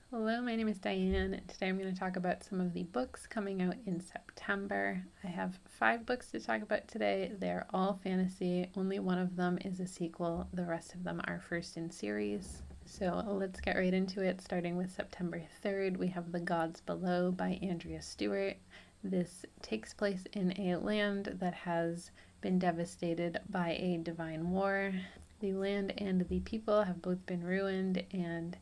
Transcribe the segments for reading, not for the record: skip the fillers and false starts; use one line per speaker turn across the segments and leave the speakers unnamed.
Hello, my name is Diane. Today I'm going to talk about some of the books coming out in September. I have 5 books to talk about today. They're all fantasy. Only one of them is a sequel. The rest of them are first in series. So let's get right into it. Starting with September 3rd, we have The Gods Below by Andrea Stewart. This takes place in a land that has been devastated by a divine war. The land and the people have both been ruined, and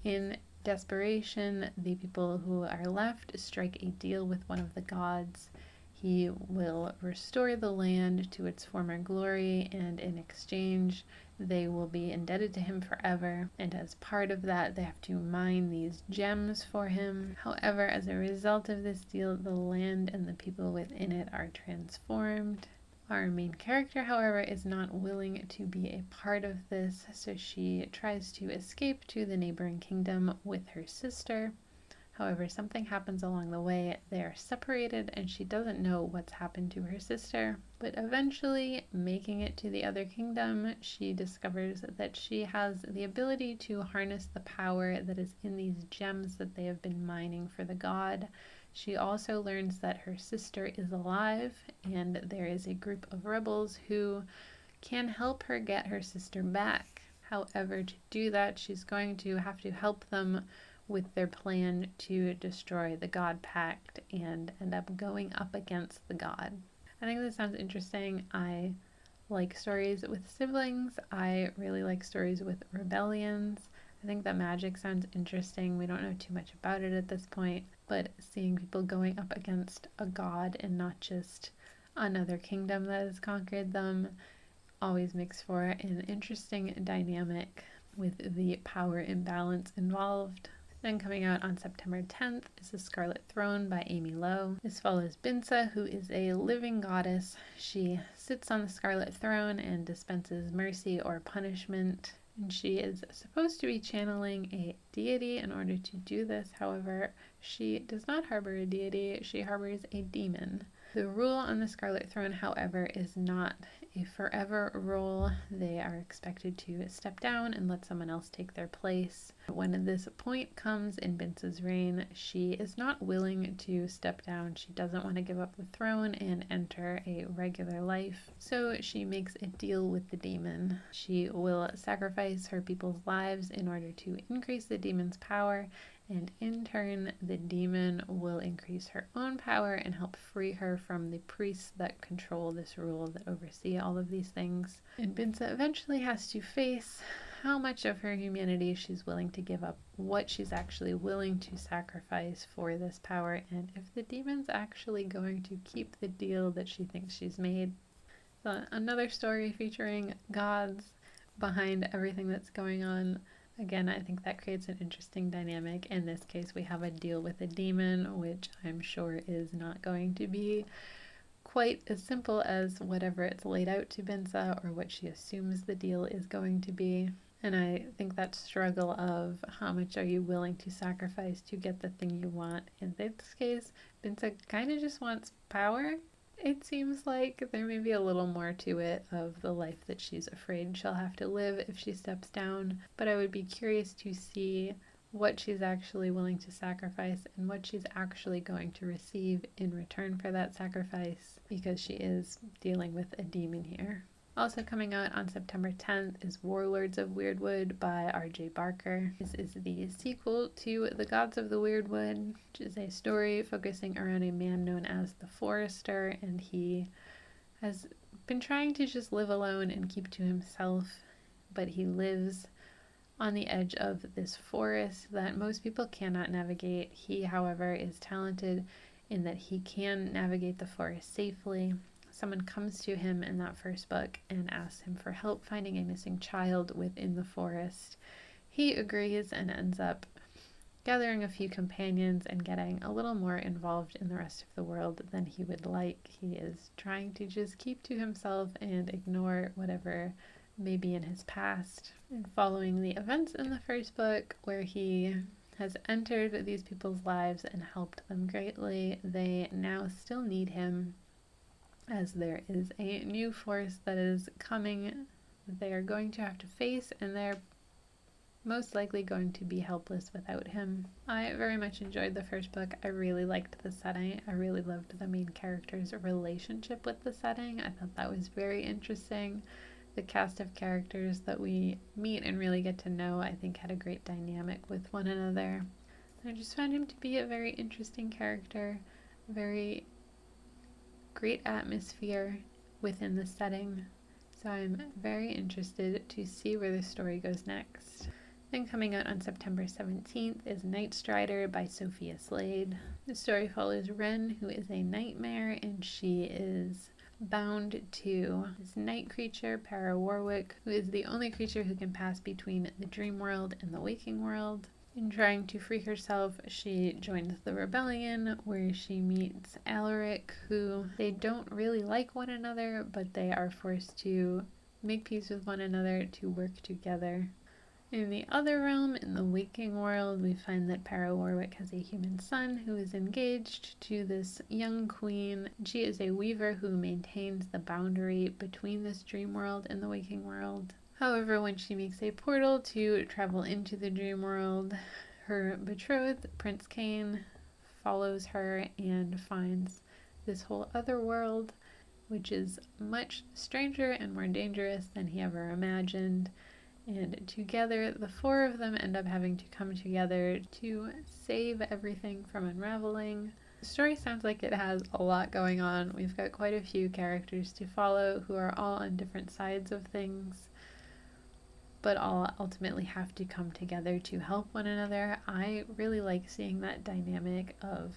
in desperation, the people who are left strike a deal with one of the gods. He will restore the land to its former glory, and in exchange, they will be indebted to him forever. And as part of that, they have to mine these gems for him. However, as a result of this deal, the land and the people within it are transformed. Our main character, however, is not willing to be a part of this, so she tries to escape to the neighboring kingdom with her sister. However, something happens along the way. They are separated and she doesn't know what's happened to her sister. But eventually, making it to the other kingdom, she discovers that she has the ability to harness the power that is in these gems that they have been mining for the god. She also learns that her sister is alive, and there is a group of rebels who can help her get her sister back. However, to do that, she's going to have to help them with their plan to destroy the God Pact and end up going up against the god. I think this sounds interesting. I like stories with siblings. I really like stories with rebellions. I think that magic sounds interesting. We don't know too much about it at this point, but seeing people going up against a god and not just another kingdom that has conquered them always makes for an interesting dynamic with the power imbalance involved. Then coming out on September 10th is The Scarlet Throne by Amy Lowe. This follows Binsa, who is a living goddess. She sits on the Scarlet Throne and dispenses mercy or punishment. And she is supposed to be channeling a deity in order to do this. However, she does not harbor a deity, she harbors a demon. The rule on the Scarlet Throne, however, is not a forever role. They are expected to step down and let someone else take their place. When this point comes in Binsa's reign, she is not willing to step down. She doesn't want to give up the throne and enter a regular life. So she makes a deal with the demon. She will sacrifice her people's lives in order to increase the demon's power, and in turn, the demon will increase her own power and help free her from the priests that control this rule, that oversee all of these things. And Binsa eventually has to face how much of her humanity she's willing to give up, what she's actually willing to sacrifice for this power, and if the demon's actually going to keep the deal that she thinks she's made. So another story featuring gods behind everything that's going on. Again, I think that creates an interesting dynamic. In this case, we have a deal with a demon, which I'm sure is not going to be quite as simple as whatever it's laid out to Binsa or what she assumes the deal is going to be. And I think that struggle of how much are you willing to sacrifice to get the thing you want. In this case, Binsa kind of just wants power. It seems like there may be a little more to it of the life that she's afraid she'll have to live if she steps down, but I would be curious to see what she's actually willing to sacrifice and what she's actually going to receive in return for that sacrifice, because she is dealing with a demon here. Also coming out on September 10th is Warlords of Wyrdwood by R.J. Barker. This is the sequel to The Gods of the Wyrdwood, which is a story focusing around a man known as the Forester, and he has been trying to just live alone and keep to himself, but he lives on the edge of this forest that most people cannot navigate. He, however, is talented in that he can navigate the forest safely. Someone comes to him in that first book and asks him for help finding a missing child within the forest. He agrees and ends up gathering a few companions and getting a little more involved in the rest of the world than he would like. He is trying to just keep to himself and ignore whatever may be in his past. And following the events in the first book, where he has entered these people's lives and helped them greatly, they now still need him, as there is a new force that is coming that they are going to have to face, and they're most likely going to be helpless without him. I very much enjoyed the first book. I really liked the setting. I really loved the main character's relationship with the setting. I thought that was very interesting. The cast of characters that we meet and really get to know, I think, had a great dynamic with one another. I just found him to be a very interesting character, very great atmosphere within the setting. So I'm very interested to see where the story goes next. Then coming out on September 17th is Nightstrider by Sophia Slade. The story follows Ren, who is a nightmare, and she is bound to this night creature, Para Warwick, who is the only creature who can pass between the dream world and the waking world. In trying to free herself, she joins the rebellion, where she meets Alaric, who they don't really like one another, but they are forced to make peace with one another to work together. In the other realm, in the waking world, we find that Para Warwick has a human son who is engaged to this young queen. She is a weaver who maintains the boundary between this dream world and the waking world. However, when she makes a portal to travel into the dream world, her betrothed, Prince Cain, follows her and finds this whole other world, which is much stranger and more dangerous than he ever imagined. And together, the four of them end up having to come together to save everything from unraveling. The story sounds like it has a lot going on. We've got quite a few characters to follow who are all on different sides of things, but all ultimately have to come together to help one another. I really like seeing that dynamic of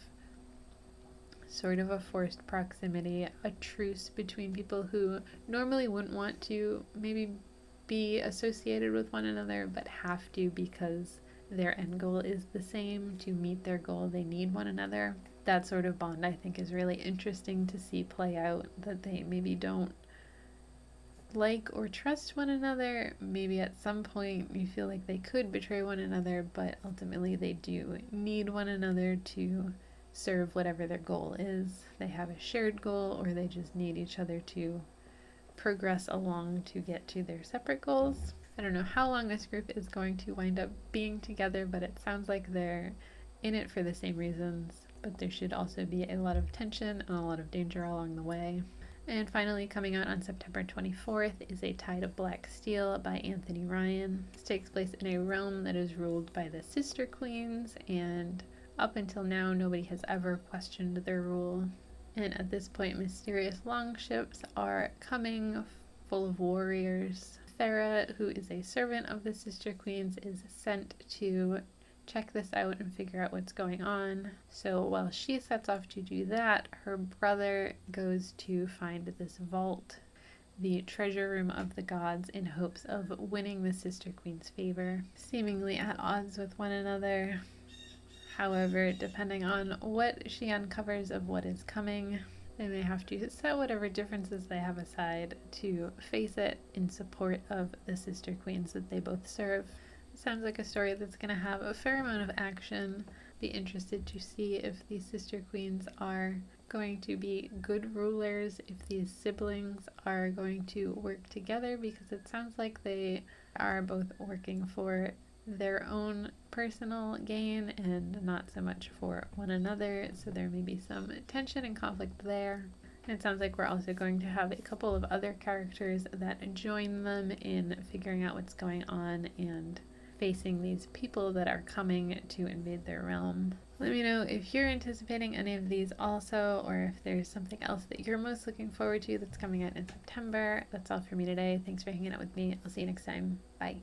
sort of a forced proximity, a truce between people who normally wouldn't want to maybe be associated with one another, but have to because their end goal is the same. To meet their goal, they need one another. That sort of bond, I think, is really interesting to see play out, that they maybe don't like or trust one another. Maybe at some point you feel like they could betray one another, but ultimately they do need one another to serve whatever their goal is. They have a shared goal, or they just need each other to progress along to get to their separate goals. I don't know how long this group is going to wind up being together, but it sounds like they're in it for the same reasons, but there should also be a lot of tension and a lot of danger along the way. And finally, coming out on September 24th is A Tide of Black Steel by Anthony Ryan. This takes place in a realm that is ruled by the Sister Queens, and up until now, nobody has ever questioned their rule. And at this point, mysterious longships are coming, full of warriors. Farah, who is a servant of the Sister Queens, is sent to check this out and figure out what's going on. So while she sets off to do that, her brother goes to find this vault, the treasure room of the gods, in hopes of winning the Sister Queen's favor, seemingly at odds with one another. However, depending on what she uncovers of what is coming, they may have to set whatever differences they have aside to face it in support of the Sister Queens that they both serve. It sounds like a story that's going to have a fair amount of action. Be interested to see if these Sister Queens are going to be good rulers, if these siblings are going to work together, because it sounds like they are both working for their own personal gain and not so much for one another, so there may be some tension and conflict there. And it sounds like we're also going to have a couple of other characters that join them in figuring out what's going on and facing these people that are coming to invade their realm. Let me know if you're anticipating any of these also, or if there's something else that you're most looking forward to that's coming out in September. That's all for me today. Thanks for hanging out with me. I'll see you next time. Bye.